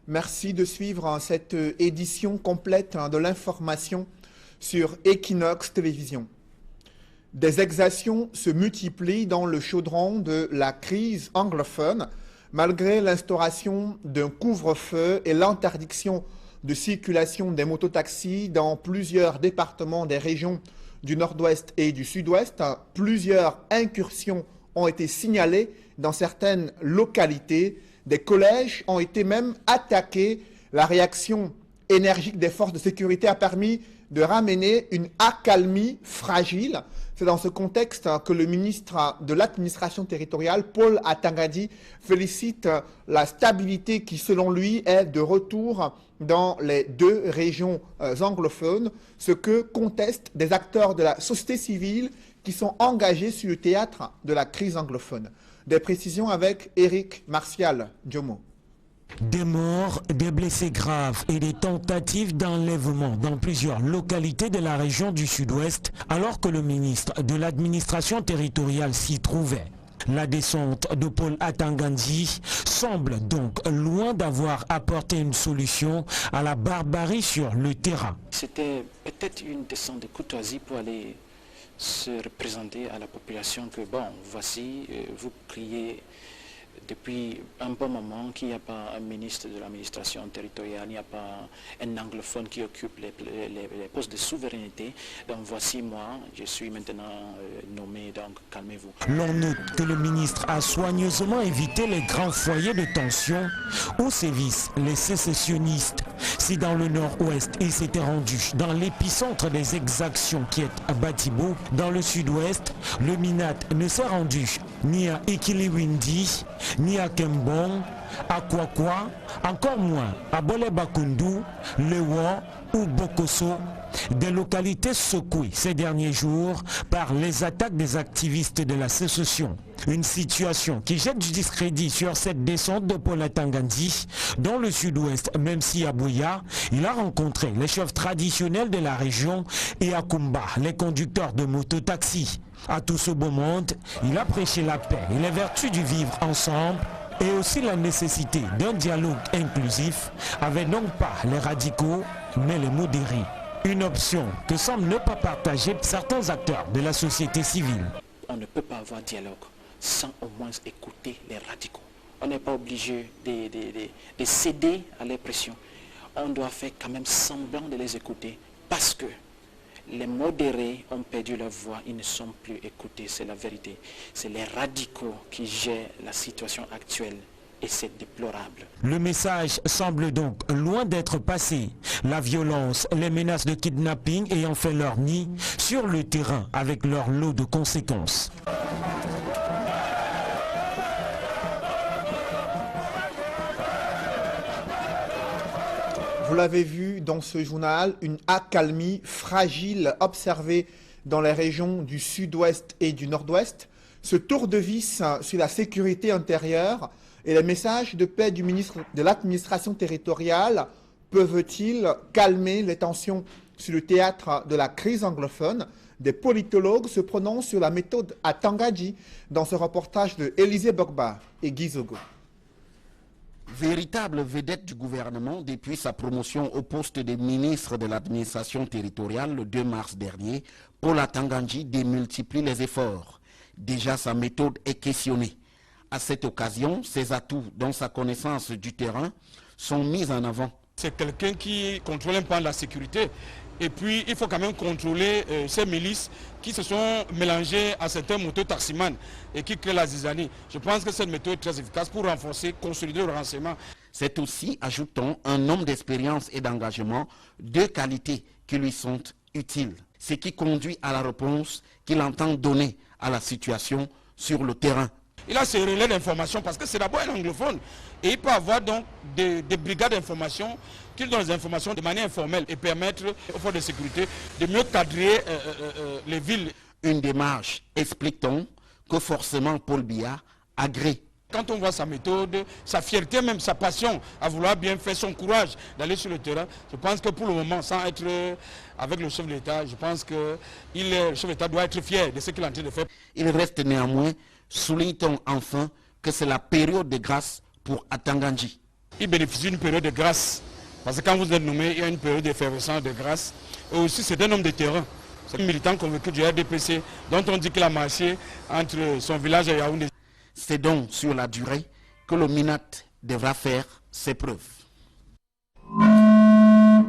Merci de suivre cette édition complète de l'information sur Equinox Télévision. Des exactions se multiplient dans le chaudron de la crise anglophone, malgré l'instauration d'un couvre-feu et l'interdiction de circulation des mototaxis dans plusieurs départements des régions du nord-ouest et du sud-ouest. Plusieurs incursions ont été signalées dans certaines localités. Des collèges ont été même attaqués. La réaction énergique des forces de sécurité a permis de ramener une accalmie fragile. C'est dans ce contexte que le ministre de l'administration territoriale, Paul Atangadi, félicite la stabilité qui, selon lui, est de retour dans les deux régions anglophones, ce que contestent des acteurs de la société civile qui sont engagés sur le théâtre de la crise anglophone. Des précisions avec Éric Martial Diomo. Des morts, des blessés graves et des tentatives d'enlèvement dans plusieurs localités de la région du sud-ouest, alors que le ministre de l'administration territoriale s'y trouvait. La descente de Paul Atangadi semble donc loin d'avoir apporté une solution à la barbarie sur le terrain. C'était peut-être une descente de courtoisie pour aller se représenter à la population que bon, voici, vous criez depuis un bon moment qu'il n'y a pas un ministre de l'administration territoriale, il n'y a pas un anglophone qui occupe les postes de souveraineté. Donc voici moi, je suis maintenant nommé, donc calmez-vous. L'on note que le ministre a soigneusement évité les grands foyers de tension où sévissent les sécessionnistes. Si dans le nord-ouest, il s'était rendu dans l'épicentre des exactions qui est à Batibo, dans le sud-ouest, le Minat ne s'est rendu ni à Ikiliwindi, ni à Kembong, à Kwakwa, encore moins à Bole-Bakundu, Lewa ou Bokoso, des localités secouées ces derniers jours par les attaques des activistes de la sécession. Une situation qui jette du discrédit sur cette descente de Paul Atangadi dans le sud-ouest, même si à Bouya, il a rencontré les chefs traditionnels de la région et à Kumba, les conducteurs de mototaxis. À tout ce beau monde, il a prêché la paix et les vertus du vivre ensemble et aussi la nécessité d'un dialogue inclusif avec non pas les radicaux, mais les modérés. Une option que semblent ne pas partager certains acteurs de la société civile. On ne peut pas avoir dialogue sans au moins écouter les radicaux. On n'est pas obligé de céder à leur pression. On doit faire quand même semblant de les écouter parce que les modérés ont perdu leur voix, ils ne sont plus écoutés, c'est la vérité. C'est les radicaux qui gèrent la situation actuelle. Et c'est déplorable. Le message semble donc loin d'être passé. La violence, les menaces de kidnapping ayant fait leur nid sur le terrain avec leur lot de conséquences. Vous l'avez vu dans ce journal, une accalmie fragile observée dans les régions du sud-ouest et du nord-ouest. Ce tour de vis sur la sécurité intérieure et les messages de paix du ministre de l'administration territoriale peuvent-ils calmer les tensions sur le théâtre de la crise anglophone? Des politologues se prononcent sur la méthode Atangadi dans ce reportage de Élisée Bogba et Guy Zogo. Véritable vedette du gouvernement depuis sa promotion au poste de ministre de l'administration territoriale le 2 mars dernier, Paul Atangadi démultiplie les efforts. Déjà sa méthode est questionnée. À cette occasion, ses atouts dans sa connaissance du terrain sont mis en avant. C'est quelqu'un qui contrôle un peu la sécurité. Et puis, il faut quand même contrôler ces milices qui se sont mélangées à certains mototaximans et qui créent la zizanie. Je pense que cette méthode est très efficace pour renforcer, consolider le renseignement. C'est aussi, ajoutons, un homme d'expérience et d'engagement, deux qualités qui lui sont utiles. Ce qui conduit à la réponse qu'il entend donner à la situation sur le terrain. Il a ses relais d'information parce que c'est d'abord un anglophone. Et il peut avoir donc des brigades d'information qui donnent les informations de manière informelle et permettre aux forces de sécurité de mieux cadrer les villes. Une démarche, explique-t-on, que forcément Paul Biya agrée. Quand on voit sa méthode, sa fierté même, sa passion à vouloir bien faire, son courage d'aller sur le terrain, je pense que pour le moment, sans être avec le chef de l'État, je pense que le chef de l'État doit être fier de ce qu'il est en train de faire. Il reste néanmoins, souligne-t-on enfin, que c'est la période de grâce pour Atangadi. Il bénéficie d'une période de grâce. Parce que quand vous êtes nommé, il y a une période d'effervescence de grâce. Et aussi, c'est un homme de terrain. C'est un militant convaincu du RDPC, dont on dit qu'il a marché entre son village et Yaoundé. C'est donc sur la durée que le MINAT devra faire ses preuves.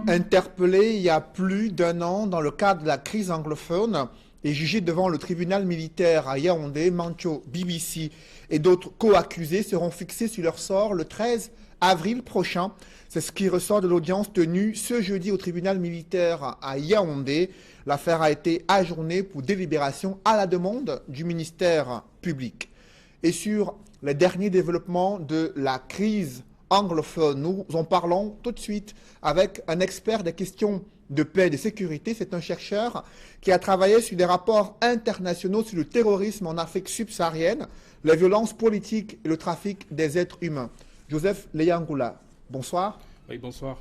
Interpellé il y a plus d'1 an dans le cadre de la crise anglophone et jugé devant le tribunal militaire à Yaoundé, Mancho, BBC et d'autres co-accusés seront fixés sur leur sort le 13 avril prochain. C'est ce qui ressort de l'audience tenue ce jeudi au tribunal militaire à Yaoundé. L'affaire a été ajournée pour délibération à la demande du ministère public. Et sur les derniers développements de la crise anglophone, nous en parlons tout de suite avec un expert des questions de paix et de sécurité. C'est un chercheur qui a travaillé sur des rapports internationaux sur le terrorisme en Afrique subsaharienne, les violences politiques et le trafic des êtres humains. Joseph Leyangoula, bonsoir. Oui, bonsoir,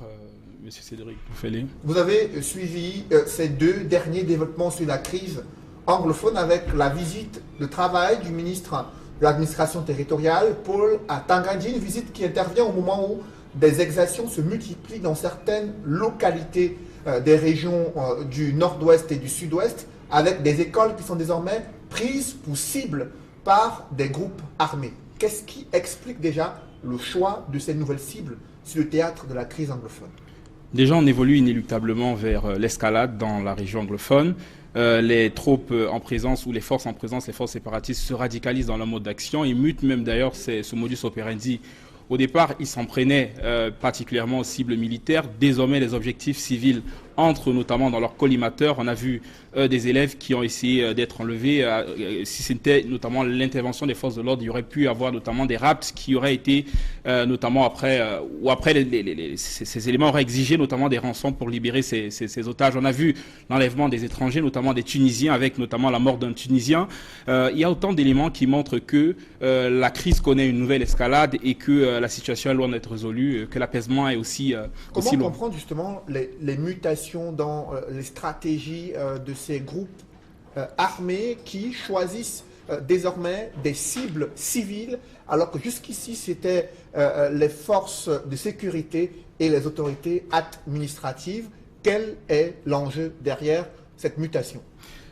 monsieur Cédric Bouffélé. Vous avez suivi ces 2 derniers développements sur la crise anglophone avec la visite de travail du ministre de l'administration territoriale, Paul Atanga-Ndji, une visite qui intervient au moment où des exactions se multiplient dans certaines localités des régions du nord-ouest et du sud-ouest, avec des écoles qui sont désormais prises pour cible par des groupes armés. Qu'est-ce qui explique déjà le choix de ces nouvelles cibles sur le théâtre de la crise anglophone? Déjà, on évolue inéluctablement vers l'escalade dans la région anglophone. Les troupes en présence ou les forces en présence, les forces séparatistes se radicalisent dans leur mode d'action et mutent même d'ailleurs ce modus operandi. Au départ, ils s'en prenaient particulièrement aux cibles militaires. Désormais, les objectifs civils entrent notamment dans leur collimateur. On a vu des élèves qui ont essayé d'être enlevés. Si c'était notamment l'intervention des forces de l'ordre, il y aurait pu avoir notamment des rapts qui auraient été notamment après, ces éléments auraient exigé notamment des rançons pour libérer ces otages. On a vu l'enlèvement des étrangers, notamment des Tunisiens, avec notamment la mort d'un Tunisien. Il y a autant d'éléments qui montrent que la crise connaît une nouvelle escalade et que la situation est loin d'être résolue, que l'apaisement est aussi Comment loin. comprendre justement les mutations dans les stratégies de ces groupes armés qui choisissent désormais des cibles civiles, alors que jusqu'ici c'était les forces de sécurité et les autorités administratives? Quel est l'enjeu derrière cette mutation?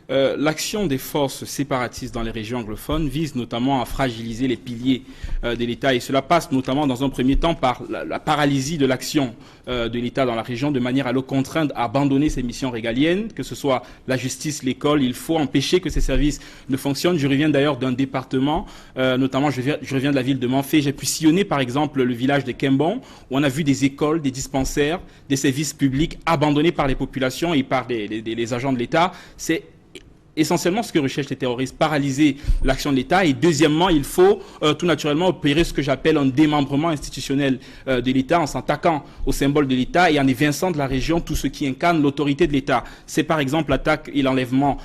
L'action des forces séparatistes dans les régions anglophones vise notamment à fragiliser les piliers de l'État et cela passe notamment dans un premier temps par la paralysie de l'action de l'État dans la région de manière à le contraindre à abandonner ses missions régaliennes, que ce soit la justice, l'école. Il faut empêcher que ces services ne fonctionnent. Je reviens d'ailleurs d'un département, notamment je reviens de la ville de Manfé. J'ai pu sillonner par exemple le village de Kembon où on a vu des écoles, des dispensaires, des services publics abandonnés par les populations et par les agents de l'État. C'est essentiellement ce que recherchent les terroristes, paralyser l'action de l'État. Et deuxièmement, il faut tout naturellement opérer ce que j'appelle un démembrement institutionnel de l'État en s'attaquant au symbole de l'État et en évinçant de la région tout ce qui incarne l'autorité de l'État. C'est par exemple l'attaque et l'enlèvement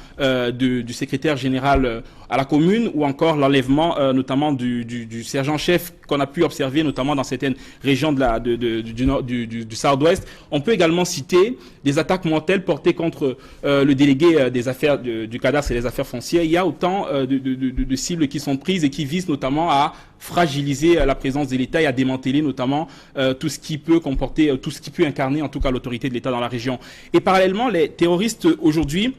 du secrétaire général à la commune ou encore l'enlèvement notamment du sergent-chef qu'on a pu observer notamment dans certaines régions du Sud-Ouest. On peut également citer des attaques mortelles portées contre le délégué des affaires du cadastre et des affaires foncières. Il y a autant de cibles qui sont prises et qui visent notamment à fragiliser la présence de l'État et à démanteler notamment tout ce qui peut comporter, tout ce qui peut incarner en tout cas l'autorité de l'État dans la région. Et parallèlement, les terroristes aujourd'hui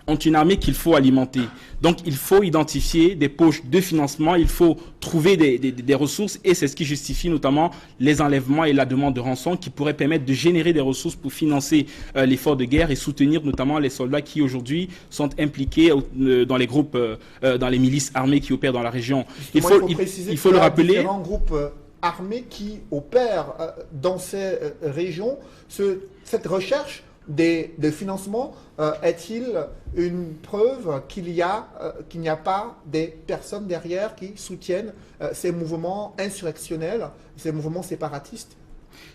ont une armée qu'il faut alimenter. Donc il faut identifier des poches de financement, il faut trouver des ressources et c'est ce qui justifie notamment les enlèvements et la demande de rançon qui pourraient permettre de générer des ressources pour financer l'effort de guerre et soutenir notamment les soldats qui aujourd'hui sont impliqués dans les groupes, dans les milices armées qui opèrent dans la région. Il faut le rappeler. Différents groupes armés qui opèrent dans ces régions, cette recherche de financement est-il une preuve qu'il n'y a pas des personnes derrière qui soutiennent ces mouvements insurrectionnels, ces mouvements séparatistes?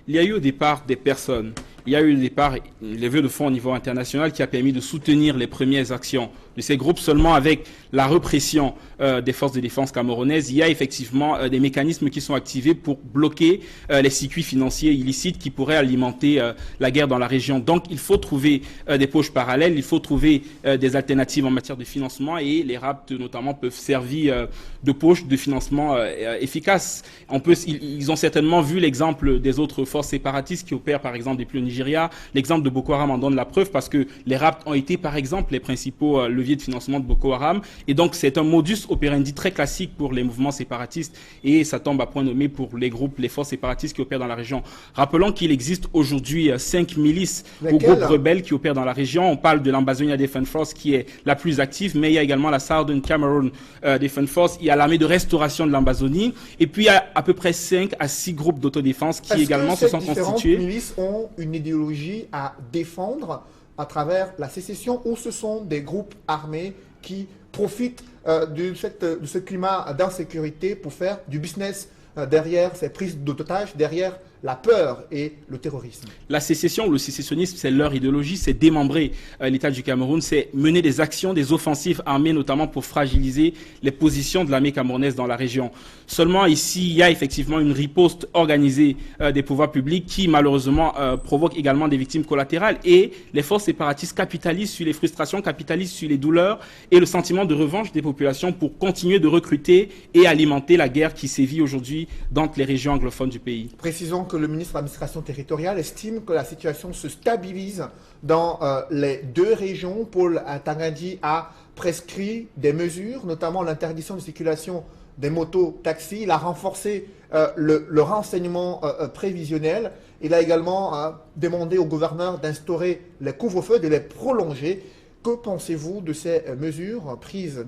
Il y a eu au départ des personnes il y a eu au départ une levée de fonds au niveau international qui a permis de soutenir les premières actions de ces groupes. Seulement avec la répression des forces de défense camerounaises, il y a effectivement des mécanismes qui sont activés pour bloquer les circuits financiers illicites qui pourraient alimenter la guerre dans la région. Donc il faut trouver des poches parallèles, il faut trouver des alternatives en matière de financement, et les rapts notamment peuvent servir de poche de financement efficace. Ils ont certainement vu l'exemple des autres forces séparatistes qui opèrent par exemple depuis le Nigeria. L'exemple de Boko Haram en donne la preuve, parce que les rapts ont été par exemple les principaux leviers de financement de Boko Haram, et donc c'est un modus operandi très classique pour les mouvements séparatistes, et ça tombe à point nommé pour les groupes, les forces séparatistes qui opèrent dans la région. Rappelons qu'il existe aujourd'hui 5 milices ou groupes rebelles qui opèrent dans la région. On parle de l'Ambazonia Defense Force qui est la plus active, mais il y a également la Southern Cameroon Defense Force, il y a l'armée de restauration de l'Ambazonie, et puis il y a à peu près 5 à 6 groupes d'autodéfense qui également se sont constitués. Est-ce que ces milices ont une idéologie à défendre à travers la sécession, ou ce sont des groupes armés qui profitent de ce climat d'insécurité pour faire du business derrière ces prises d'otages, derrière la peur et le terrorisme? La sécession ou le sécessionnisme, c'est leur idéologie, c'est démembrer l'État du Cameroun, c'est mener des actions, des offensives armées, notamment pour fragiliser les positions de l'armée camerounaise dans la région. Seulement ici, il y a effectivement une riposte organisée des pouvoirs publics qui malheureusement provoque également des victimes collatérales, et les forces séparatistes capitalisent sur les frustrations, capitalisent sur les douleurs et le sentiment de revanche des populations pour continuer de recruter et alimenter la guerre qui sévit aujourd'hui dans les régions anglophones du pays. Précisons que le ministre de l'administration territoriale estime que la situation se stabilise dans les deux régions. Paul Atangandi a prescrit des mesures, notamment l'interdiction de circulation des motos-taxis. Il a renforcé le renseignement prévisionnel. Il a également demandé au gouverneur d'instaurer les couvre-feux, de les prolonger. Que pensez-vous de ces mesures prises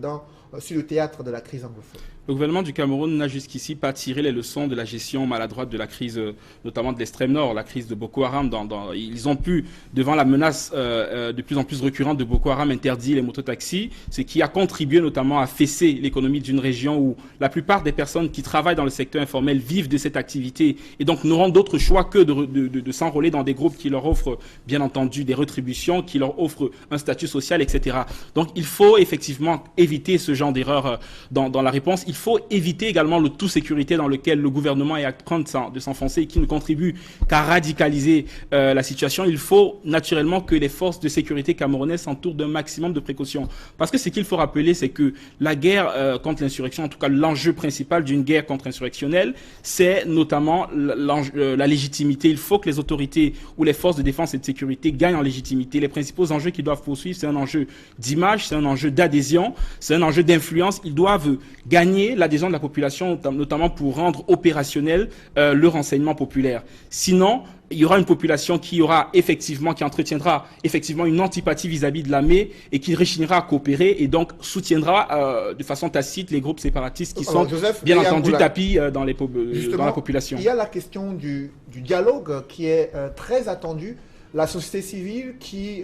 sur le théâtre de la crise anglophone? Le gouvernement du Cameroun n'a jusqu'ici pas tiré les leçons de la gestion maladroite de la crise, notamment de l'extrême nord, la crise de Boko Haram. Ils ont pu, devant la menace de plus en plus récurrente de Boko Haram, interdire les mototaxis, ce qui a contribué notamment à fesser l'économie d'une région où la plupart des personnes qui travaillent dans le secteur informel vivent de cette activité, et donc n'auront d'autre choix que de s'enrôler dans des groupes qui leur offrent, bien entendu, des rétributions, qui leur offrent un statut social, etc. Donc il faut effectivement éviter ce genre d'erreur dans la réponse. Il faut éviter également le tout sécurité dans lequel le gouvernement est en train de s'enfoncer et qui ne contribue qu'à radicaliser la situation. Il faut naturellement que les forces de sécurité camerounaises s'entourent d'un maximum de précautions. Parce que ce qu'il faut rappeler, c'est que la guerre contre l'insurrection, en tout cas l'enjeu principal d'une guerre contre-insurrectionnelle, c'est notamment la légitimité. Il faut que les autorités ou les forces de défense et de sécurité gagnent en légitimité. Les principaux enjeux qu'ils doivent poursuivre, c'est un enjeu d'image, c'est un enjeu d'adhésion, c'est un enjeu d'influence. Ils doivent gagner l'adhésion de la population, notamment pour rendre opérationnel le renseignement populaire. Sinon, il y aura une population qui entretiendra effectivement une antipathie vis-à-vis de l'armée et qui rechignera à coopérer et donc soutiendra de façon tacite les groupes séparatistes qui sont bien entendu tapis dans la population. Il y a la question du dialogue qui est très attendu. La société civile qui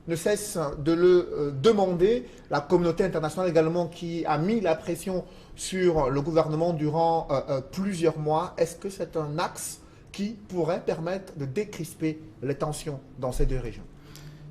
ne cesse de le demander, la communauté internationale également qui a mis la pression sur le gouvernement durant plusieurs mois. Est-ce que c'est un axe qui pourrait permettre de décrisper les tensions dans ces deux régions?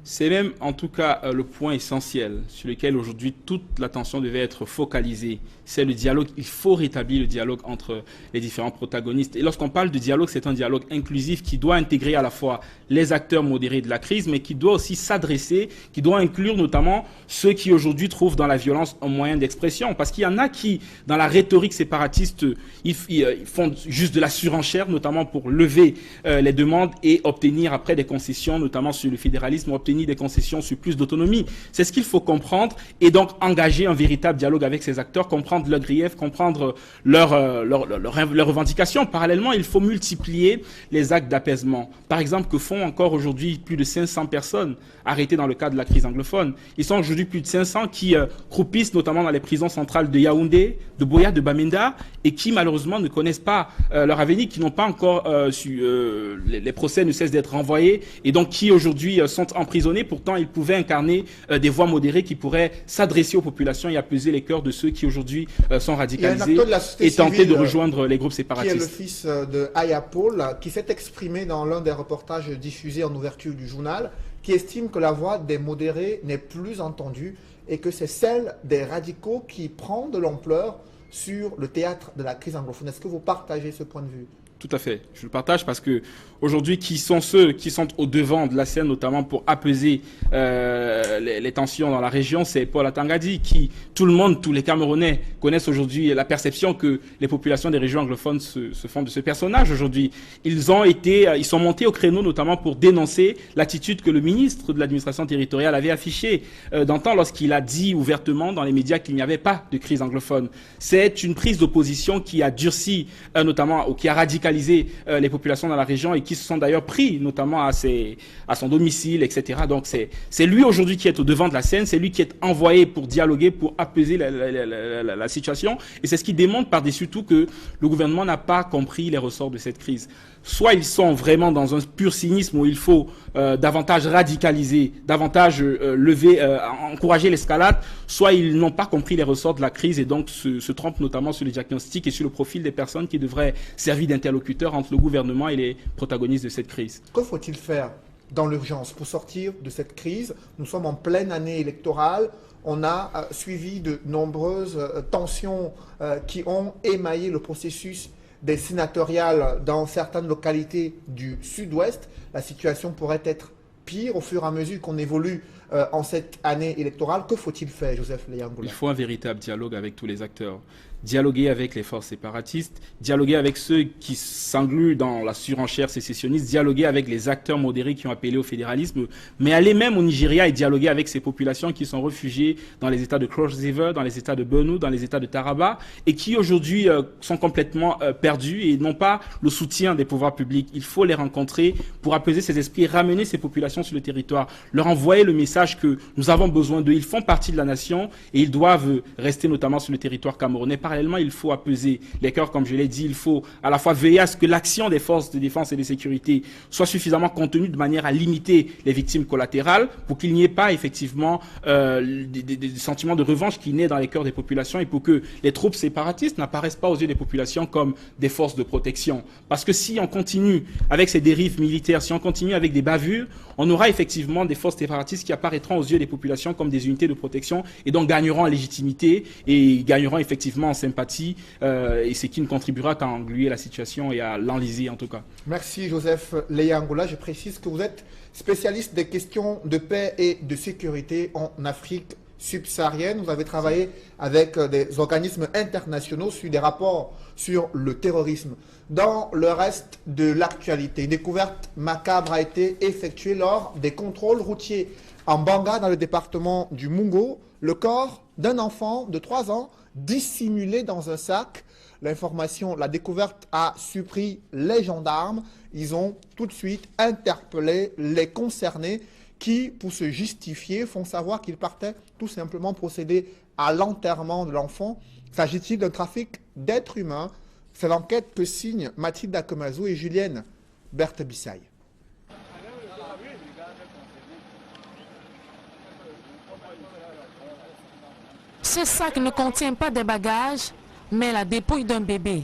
C'est même en tout cas le point essentiel sur lequel aujourd'hui toute l'attention devait être focalisée. C'est le dialogue. Il faut rétablir le dialogue entre les différents protagonistes. Et lorsqu'on parle de dialogue, c'est un dialogue inclusif qui doit intégrer à la fois les acteurs modérés de la crise, mais qui doit aussi s'adresser, qui doit inclure notamment ceux qui aujourd'hui trouvent dans la violence un moyen d'expression. Parce qu'il y en a qui, dans la rhétorique séparatiste, ils font juste de la surenchère, notamment pour lever les demandes et obtenir après des concessions, notamment sur le fédéralisme, obtenir des concessions sur plus d'autonomie. C'est ce qu'il faut comprendre et donc engager un véritable dialogue avec ces acteurs, comprendre leurs griefs, comprendre leurs revendications. Parallèlement, il faut multiplier les actes d'apaisement. Par exemple, que font encore aujourd'hui plus de 500 personnes arrêtées dans le cadre de la crise anglophone. Ils sont aujourd'hui plus de 500 qui croupissent notamment dans les prisons centrales de Yaoundé, de Boya, de Bamenda et qui malheureusement ne connaissent pas leur avenir, qui n'ont pas encore les procès ne cessent d'être renvoyés et donc qui aujourd'hui sont en prison emprisonnés, pourtant ils pouvaient incarner des voix modérées qui pourraient s'adresser aux populations et apaiser les cœurs de ceux qui aujourd'hui sont radicalisés et tenter de rejoindre les groupes séparatistes. Qui est le fils de Aya Paul, qui s'est exprimé dans l'un des reportages diffusés en ouverture du journal, qui estime que la voix des modérés n'est plus entendue et que c'est celle des radicaux qui prend de l'ampleur sur le théâtre de la crise anglophone. Est-ce que vous partagez ce point de vue? Tout à fait, je le partage parce que aujourd'hui, qui sont ceux qui sont au devant de la scène, notamment pour apaiser les tensions dans la région, c'est Paul Atangadi, qui tout le monde, tous les Camerounais connaissent aujourd'hui la perception que les populations des régions anglophones se font de ce personnage aujourd'hui. Ils sont montés au créneau notamment pour dénoncer l'attitude que le ministre de l'administration territoriale avait affichée d'antan lorsqu'il a dit ouvertement dans les médias qu'il n'y avait pas de crise anglophone. C'est une prise d'opposition qui a durci notamment, ou qui a radicalisé les populations dans la région et qui se sont d'ailleurs pris notamment à son domicile, etc. Donc c'est lui aujourd'hui qui est au devant de la scène, c'est lui qui est envoyé pour dialoguer, pour apaiser la situation. Et c'est ce qui démontre par-dessus tout que le gouvernement n'a pas compris les ressorts de cette crise. Soit ils sont vraiment dans un pur cynisme où il faut davantage radicaliser, davantage encourager l'escalade, soit ils n'ont pas compris les ressorts de la crise et donc se trompent notamment sur les diagnostics et sur le profil des personnes qui devraient servir d'interlocuteurs entre le gouvernement et les protagonistes de cette crise. Que faut-il faire dans l'urgence pour sortir de cette crise? Nous sommes en pleine année électorale. On a suivi de nombreuses tensions qui ont émaillé le processus des sénatoriales dans certaines localités du sud-ouest. La situation pourrait être pire au fur et à mesure qu'on évolue en cette année électorale. Que faut-il faire, Joseph Leyangoula? Il faut un véritable dialogue avec tous les acteurs. Dialoguer avec les forces séparatistes, dialoguer avec ceux qui s'engluent dans la surenchère sécessionniste, dialoguer avec les acteurs modérés qui ont appelé au fédéralisme, mais aller même au Nigeria et dialoguer avec ces populations qui sont réfugiées dans les états de Cross River, dans les états de Benue, dans les états de Taraba, et qui aujourd'hui sont complètement perdus et n'ont pas le soutien des pouvoirs publics. Il faut les rencontrer pour apaiser ces esprits, ramener ces populations sur le territoire, leur envoyer le message que nous avons besoin d'eux. Ils font partie de la nation et ils doivent rester notamment sur le territoire camerounais. Parallèlement, il faut apaiser les cœurs, comme je l'ai dit. Il faut à la fois veiller à ce que l'action des forces de défense et de sécurité soit suffisamment contenue de manière à limiter les victimes collatérales pour qu'il n'y ait pas effectivement des sentiments de revanche qui naissent dans les cœurs des populations et pour que les troupes séparatistes n'apparaissent pas aux yeux des populations comme des forces de protection. Parce que si on continue avec ces dérives militaires, si on continue avec des bavures, on aura effectivement des forces séparatistes qui apparaîtront aux yeux des populations comme des unités de protection et donc gagneront en légitimité et gagneront effectivement en sympathie et ce qui ne contribuera qu'à engluer la situation et à l'enliser en tout cas. Merci Joseph Leyangoula. Je précise que vous êtes spécialiste des questions de paix et de sécurité en Afrique subsaharienne. Vous avez travaillé avec des organismes internationaux sur des rapports sur le terrorisme. Dans le reste de l'actualité, une découverte macabre a été effectuée lors des contrôles routiers en Banga, dans le département du Mungo. Le corps d'un enfant de 3 ans dissimulé dans un sac. La découverte a surpris les gendarmes. Ils ont tout de suite interpellé les concernés qui, pour se justifier, font savoir qu'ils partaient tout simplement procéder à l'enterrement de l'enfant. S'agit-il d'un trafic d'êtres humains? C'est l'enquête que signent Mathilde Akomazou et Julienne Berthe-Bissaï. Ce sac ne contient pas de bagages, mais la dépouille d'un bébé.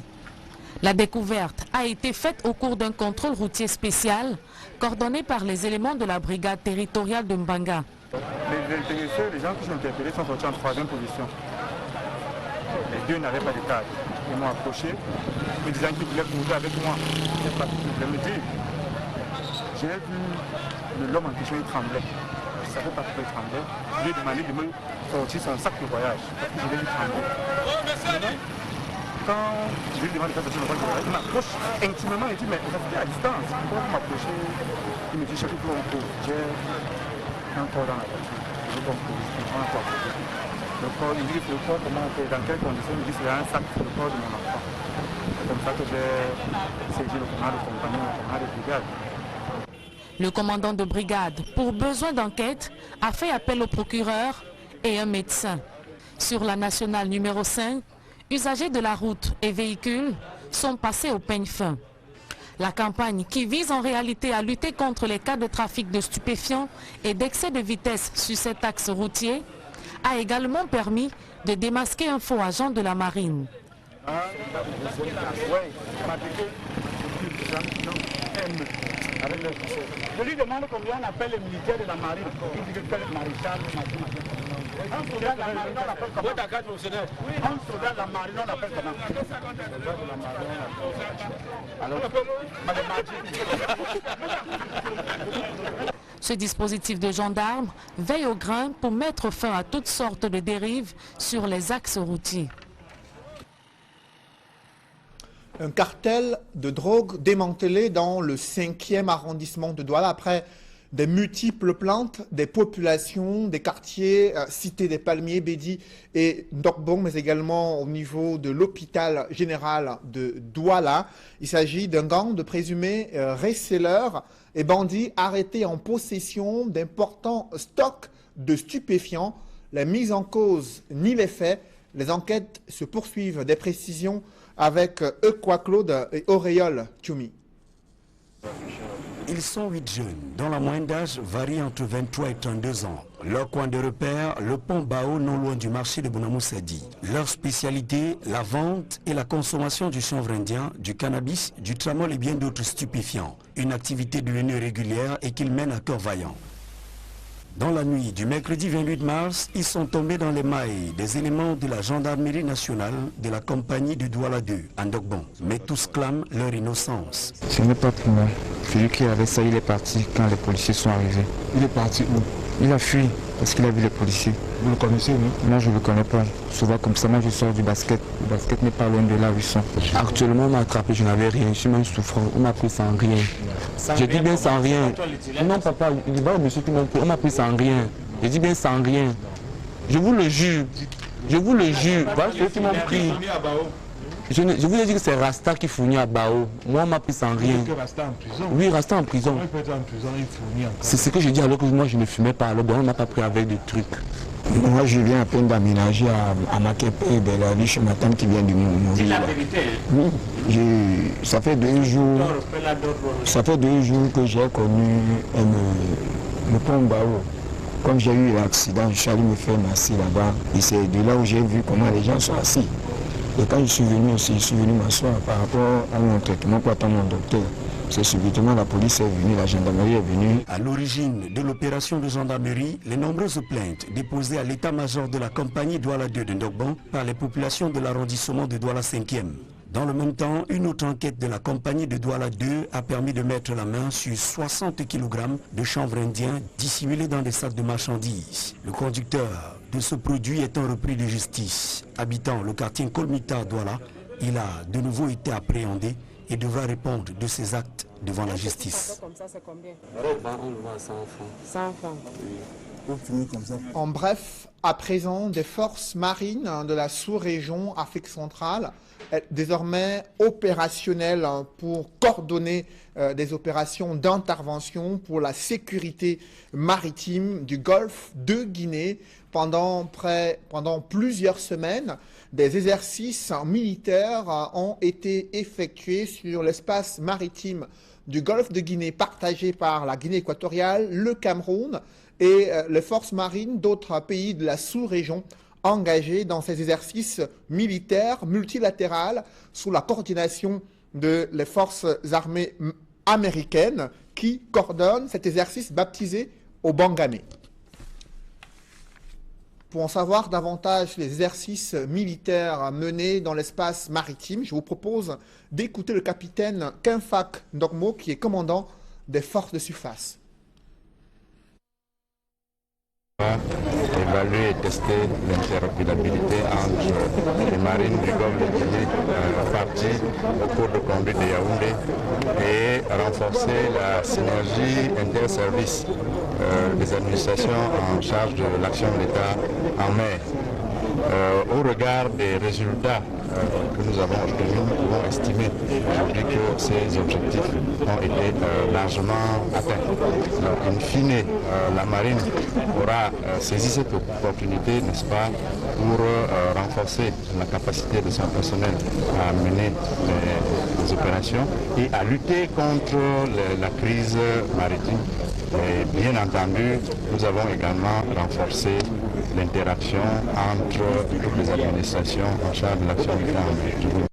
La découverte a été faite au cours d'un contrôle routier spécial coordonné par les éléments de la brigade territoriale de Mbanga. Les intéressés, les gens qui sont interpellés sont sortis en 3e position. Les 2 n'avaient pas de cadre. Ils m'ont approché, me disant qu'ils voulaient causer avec moi. Je n'ai pas pu me dire. J'ai vu l'homme en question, il tremblait. Je ne savais pas pourquoi il tremblait. Je lui ai demandé de me sortir son sac de voyage, parce que je vais lui trembler. Quand je lui demande de faire sortir mon sac de voyage, il m'approche intimement et dit, mais restez à distance. Pourquoi vous m'approchez? Il me dit, chaque fois on pose. J'ai un corps dans la voiture. Je veux qu'on pose, je prends un corps. Le corps, il dit, le corps, comment on fait, dans quelles conditions? Il dit, c'est un sac, c'est le corps de mon enfant. C'est comme ça que j'ai saisi le commandant de compagnie, le commandant de brigade. Le commandant de brigade, pour besoin d'enquête, a fait appel au procureur et un médecin. Sur la nationale numéro 5, usagers de la route et véhicules sont passés au peigne fin. La campagne, qui vise en réalité à lutter contre les cas de trafic de stupéfiants et d'excès de vitesse sur cet axe routier, a également permis de démasquer un faux agent de la marine. Je lui demande combien on appelle les militaires de la marine. Il dit que le maréchal, un soldat de la marine, on l'appelle comment? Un soldat de la marine, on l'appelle comment? Ce dispositif de gendarmes veille au grain pour mettre fin à toutes sortes de dérives sur les axes routiers. Un cartel de drogue démantelé dans le 5e arrondissement de Douala après des multiples plaintes des populations, des quartiers, Cité des Palmiers, Bédi et Ndokbong, mais également au niveau de l'hôpital général de Douala. Il s'agit d'un gang de présumés receleurs et bandits arrêtés en possession d'importants stocks de stupéfiants. La mise en cause ni les faits, les enquêtes se poursuivent. Des précisions avec Eukwa Claude et Auréole Tchoumi. Ils sont 8 jeunes, dont la moyenne d'âge varie entre 23 et 32 ans. Leur coin de repère, le pont Bao, non loin du marché de Bonamoussadi. Leur spécialité, la vente et la consommation du chanvre indien, du cannabis, du tramol et bien d'autres stupéfiants. Une activité devenue régulière et qu'ils mènent à cœur vaillant. Dans la nuit du mercredi 28 mars, ils sont tombés dans les mailles des éléments de la gendarmerie nationale de la compagnie de Douala 2, à Ndokbong. Mais tous clament leur innocence. Ce n'est pas pour moi. Celui qui avait ça, il est parti quand les policiers sont arrivés. Il est parti où? Il a fui parce qu'il a vu les policiers. Vous le connaissez, non? Moi, je ne le connais pas. Souvent comme ça, moi, je sors du basket. Le basket n'est pas loin de là où ils sont. Actuellement, on m'a attrapé, je n'avais rien. Je suis même souffrant. On m'a pris sans rien. Je dis bien sans rien. Non, papa, il va au monsieur qui m'a pris. On m'a pris sans rien. Je dis bien sans rien. Je vous le jure. Je vous le jure. Voilà ceux qui m'ont pris. Je vous ai dit que c'est Rasta qui fournit à Bao. Moi, on m'a pris sans rien. Rasta en prison? Oui, Rasta en prison. Il peut être en prison, il fournit encore. C'est ce que j'ai dit alors que moi, je ne fumais pas. Alors, on ne m'a pas pris avec des trucs. Moi, je viens à peine d'aménager à Makepe et Bellali chez ma tante qui vient du Moumouri. C'est la vérité. Oui, ça fait 2 jours. Ça fait 2 jours que j'ai connu le pont Bao. Comme j'ai eu l'accident, je suis allé me faire masser là-bas. Et c'est de là où j'ai vu comment les gens sont assis. Et quand je suis venu aussi, je suis venu m'asseoir par rapport à mon traitement pour attendre mon docteur. C'est subitement la police est venue, la gendarmerie est venue. À l'origine de l'opération de gendarmerie, les nombreuses plaintes déposées à l'état-major de la compagnie Douala 2 de Ndokbong par les populations de l'arrondissement de Douala 5e. Dans le même temps, une autre enquête de la compagnie de Douala 2 a permis de mettre la main sur 60 kg de chanvre indien dissimulé dans des sacs de marchandises. Le conducteur de ce produit étant repris de justice. Habitant le quartier Kolmita Douala, il a de nouveau été appréhendé et devra répondre de ses actes devant la justice. En bref, à présent, des forces marines de la sous-région Afrique centrale, désormais opérationnelles pour coordonner des opérations d'intervention pour la sécurité maritime du golfe de Guinée. Pendant plusieurs semaines, des exercices militaires ont été effectués sur l'espace maritime du golfe de Guinée partagé par la Guinée équatoriale, le Cameroun et les forces marines d'autres pays de la sous-région engagés dans ces exercices militaires multilatérales sous la coordination de les forces armées américaines qui coordonnent cet exercice baptisé au Bangame. Pour en savoir davantage sur les exercices militaires menés dans l'espace maritime, je vous propose d'écouter le capitaine Kinfak Ndokmo, qui est commandant des forces de surface. Évaluer et tester l'interopérabilité entre les marines du golfe de Guinée parties au cours de conduite de Yaoundé et renforcer la synergie interservice des administrations en charge de l'action de l'État en mer. Au regard des résultats que nous avons obtenus, nous pouvons estimer aujourd'hui que ces objectifs ont été largement atteints. In fine, la marine aura saisi cette opportunité, n'est-ce pas, pour renforcer la capacité de son personnel à mener les opérations et à lutter contre la crise maritime. Et bien entendu, nous avons également renforcé l'interaction entre toutes les administrations en charge de l'action migratoire.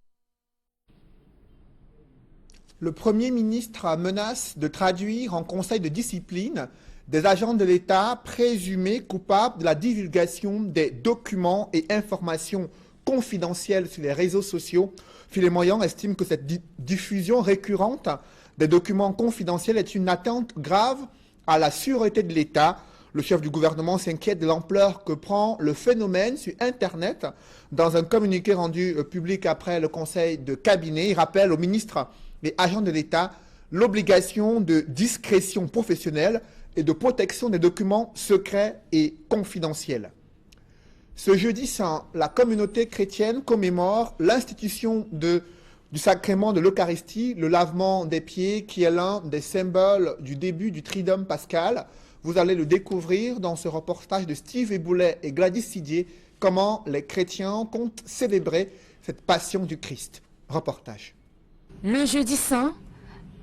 Le Premier ministre menace de traduire en conseil de discipline des agents de l'État présumés coupables de la divulgation des documents et informations confidentielles sur les réseaux sociaux. Philippe Moyan estime que cette diffusion récurrente des documents confidentiels est une atteinte grave à la sûreté de l'État. Le chef du gouvernement s'inquiète de l'ampleur que prend le phénomène sur Internet. Dans un communiqué rendu public après le conseil de cabinet, il rappelle aux ministres et agents de l'État l'obligation de discrétion professionnelle et de protection des documents secrets et confidentiels. Ce jeudi saint, la communauté chrétienne commémore l'institution du sacrement de l'Eucharistie, le lavement des pieds, qui est l'un des symboles du début du Triduum pascal. Vous allez le découvrir dans ce reportage de Steve Eboulet et Gladys Sidier, comment les chrétiens comptent célébrer cette passion du Christ. Reportage. Le jeudi saint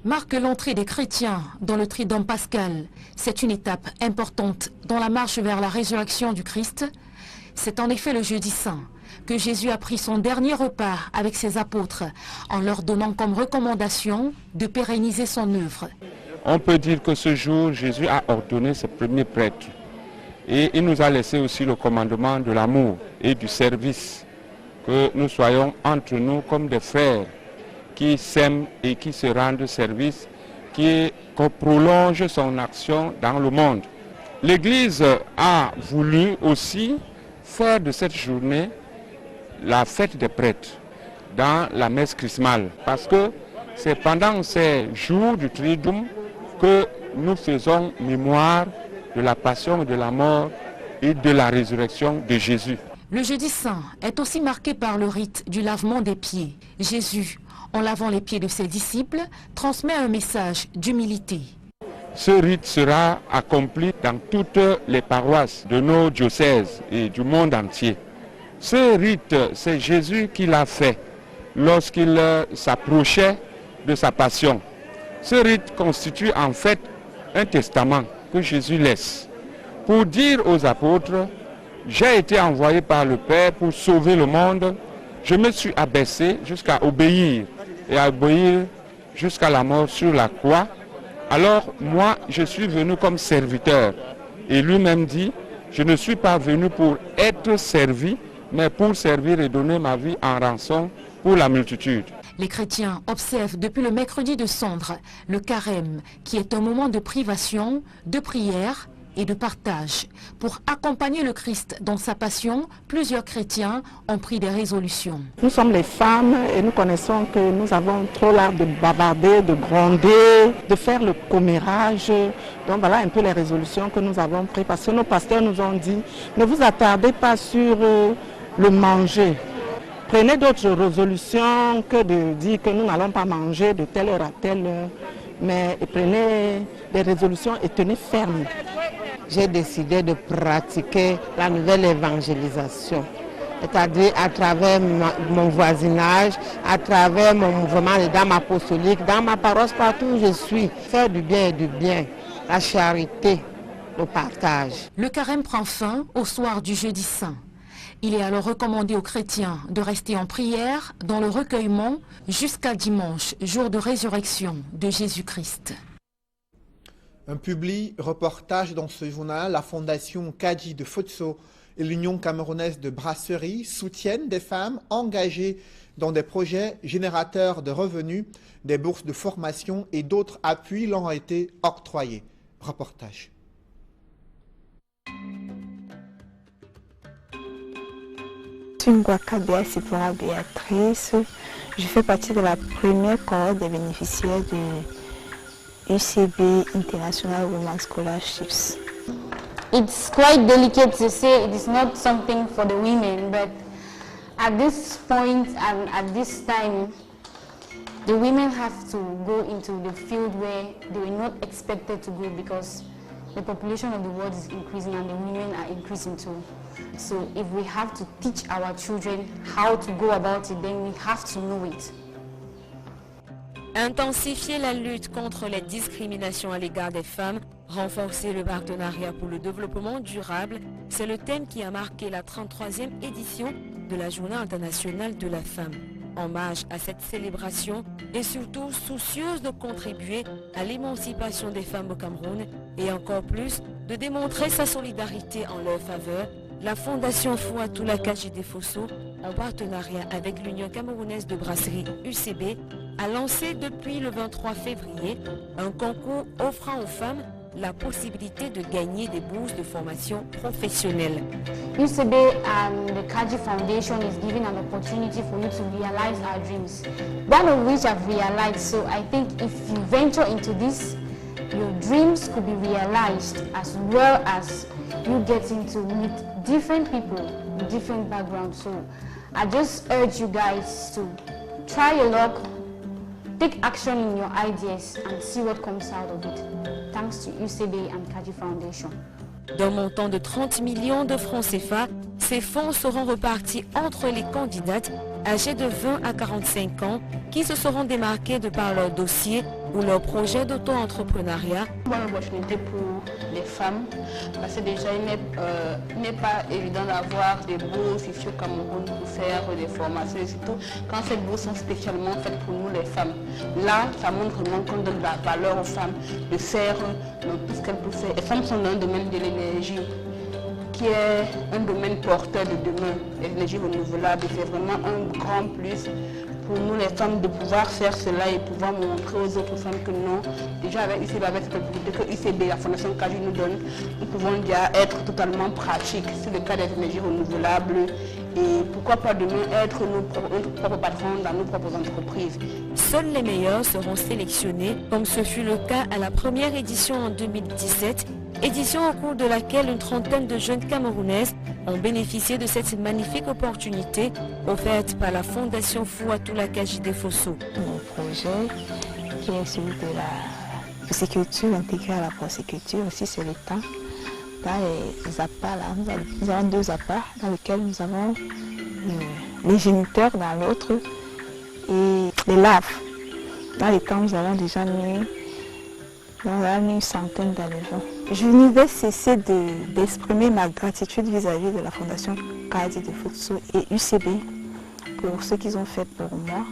marque l'entrée des chrétiens dans le Triduum pascal. C'est une étape importante dans la marche vers la résurrection du Christ. C'est en effet le jeudi saint que Jésus a pris son dernier repas avec ses apôtres en leur donnant comme recommandation de pérenniser son œuvre. On peut dire que ce jour, Jésus a ordonné ses premiers prêtres et il nous a laissé aussi le commandement de l'amour et du service, que nous soyons entre nous comme des frères qui s'aiment et qui se rendent service, qu'on prolonge son action dans le monde. L'Église a voulu aussi faire de cette journée la fête des prêtres dans la messe chrismale, parce que c'est pendant ces jours du Triduum que nous faisons mémoire de la passion et de la mort et de la résurrection de Jésus. Le jeudi saint est aussi marqué par le rite du lavement des pieds. Jésus, en lavant les pieds de ses disciples, transmet un message d'humilité. Ce rite sera accompli dans toutes les paroisses de nos diocèses et du monde entier. Ce rite, c'est Jésus qui l'a fait lorsqu'il s'approchait de sa passion. Ce rite constitue en fait un testament que Jésus laisse pour dire aux apôtres: j'ai été envoyé par le Père pour sauver le monde, je me suis abaissé jusqu'à obéir et à obéir jusqu'à la mort sur la croix. Alors moi, je suis venu comme serviteur. Et lui-même dit: je ne suis pas venu pour être servi, mais pour servir et donner ma vie en rançon pour la multitude. Les chrétiens observent depuis le mercredi de Cendre le carême, qui est un moment de privation, de prière et de partage. Pour accompagner le Christ dans sa passion, plusieurs chrétiens ont pris des résolutions. Nous sommes les femmes et nous connaissons que nous avons trop l'art de bavarder, de gronder, de faire le commérage. Donc voilà un peu les résolutions que nous avons prises, parce que nos pasteurs nous ont dit: ne vous attardez pas sur le manger. Prenez d'autres résolutions que de dire que nous n'allons pas manger de telle heure à telle heure, mais prenez des résolutions et tenez ferme. J'ai décidé de pratiquer la nouvelle évangélisation, c'est-à-dire à travers mon voisinage, à travers mon mouvement de dames apostoliques, dans ma paroisse, partout où je suis. Faire du bien et du bien, la charité, le partage. Le carême prend fin au soir du jeudi saint. Il est alors recommandé aux chrétiens de rester en prière dans le recueillement jusqu'à dimanche, jour de résurrection de Jésus-Christ. Un public reportage dans ce journal. La fondation Kadji de Fotso et l'Union camerounaise de brasserie soutiennent des femmes engagées dans des projets générateurs de revenus, des bourses de formation et d'autres appuis leur ont été octroyés. Reportage. Ngwakabia Sipora Béatrice. Je fais partie de la première cohorte des bénéficiaires du UCB International Women's Scholarships. It's quite delicate to say it is not something for the women, but At this point and at this time, the women have to go into the field where they were not expected to go because the population of the world is increasing and the women are increasing too. So if we have to teach our children how to go about it, then we have to know it. Intensifier la lutte contre les discriminations à l'égard des femmes, renforcer le partenariat pour le développement durable, c'est le thème qui a marqué la 33e édition de la Journée internationale de la femme. Hommage à cette célébration et surtout soucieuse de contribuer à l'émancipation des femmes au Cameroun et encore plus de démontrer sa solidarité en leur faveur, la Fondation Fouatoula Kajide-Fosso, en partenariat avec l'Union camerounaise de brasserie UCB, a lancé depuis le 23 février un concours offrant aux femmes la possibilité de gagner des bourses de formation professionnelle. UCB and the Kaji Foundation is giving an opportunity for you to realize our dreams. One of which I've realized, so I think if you venture into this, your dreams could be realized as well as you getting to meet different people with different backgrounds. So I just urge you guys to try your luck, take action in your ideas and see what comes out of it. Thanks to UCB and Kaji Foundation. D'un montant de 30 millions de francs CFA, ces fonds seront repartis entre les candidates âgées de 20 à 45 ans qui se seront démarquées de par leur dossier ou leur projet d'auto-entrepreneuriat. Bonne opportunité pour les femmes parce que déjà il n'est pas évident d'avoir des bourses ici au Cameroun pour faire des formations et surtout quand ces bourses sont spécialement faites pour nous les femmes. Là, ça montre vraiment qu'on donne la valeur aux femmes de faire tout ce qu'elles peuvent faire. Les femmes sont dans un domaine de l'énergie qui est un domaine porteur de demain, l'énergie renouvelable. C'est vraiment un grand plus pour nous les femmes de pouvoir faire cela et pouvoir montrer aux autres femmes que non, déjà avec UCB, avec cette opportunité que UCB, la Fondation Kaji nous donne, nous pouvons déjà être totalement pratiques sur le cas des énergies renouvelables et pourquoi pas demain être notre propre patron dans nos propres entreprises. Seuls les meilleurs seront sélectionnés, comme ce fut le cas à la première édition en 2017, édition au cours de laquelle une trentaine de jeunes Camerounaises ont bénéficié de cette magnifique opportunité offerte par la Fondation Fouatoula Kajide-Fosso. Mon projet, qui est celui de la pisciculture intégrée à la porciculture, aussi c'est le temps. Dans les appâts, là, nous avons 2 appâts dans lesquels nous avons les géniteurs dans l'autre et les laves. Dans les temps, nous avons déjà mis une centaine d'éléphants. Je ne vais cesser d'exprimer ma gratitude vis-à-vis de la Fondation Kajide-Fosso et UCB pour ce qu'ils ont fait pour moi.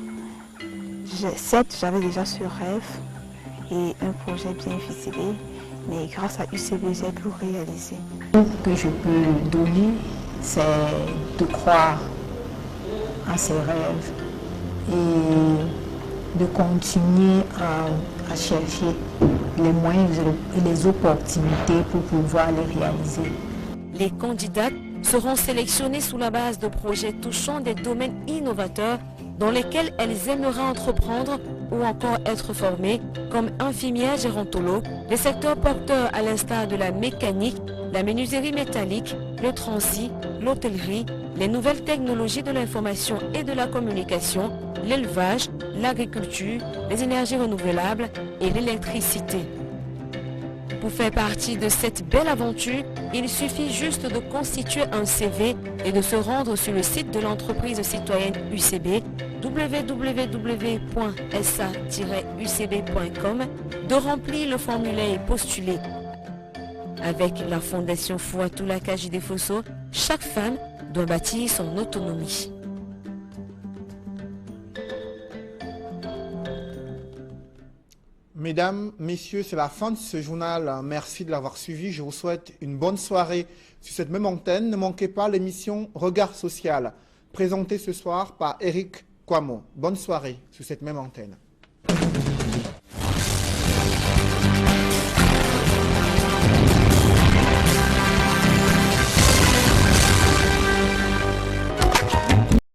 Certes, j'avais déjà ce rêve et un projet bien ficelé, mais grâce à UCB, j'ai pu réaliser. Ce que je peux donner, c'est de croire en ses rêves et de continuer à chercher les moyens et les opportunités pour pouvoir les réaliser. Les candidates seront sélectionnées sous la base de projets touchant des domaines innovateurs dans lesquels elles aimeraient entreprendre ou encore être formées, comme infirmières gérontologues, les secteurs porteurs à l'instar de la mécanique, la menuiserie métallique, le transit, l'hôtellerie, les nouvelles technologies de l'information et de la communication, l'élevage, l'agriculture, les énergies renouvelables et l'électricité. Pour faire partie de cette belle aventure, il suffit juste de constituer un CV et de se rendre sur le site de l'entreprise citoyenne UCB, www.sa-ucb.com, de remplir le formulaire et postuler. Avec la Fondation Fouatoula Kajide-Fosso, chaque femme doit bâtir son autonomie. Mesdames, messieurs, c'est la fin de ce journal. Merci de l'avoir suivi. Je vous souhaite une bonne soirée sur cette même antenne. Ne manquez pas l'émission Regard social, présentée ce soir par Eric Kwamo. Bonne soirée sur cette même antenne.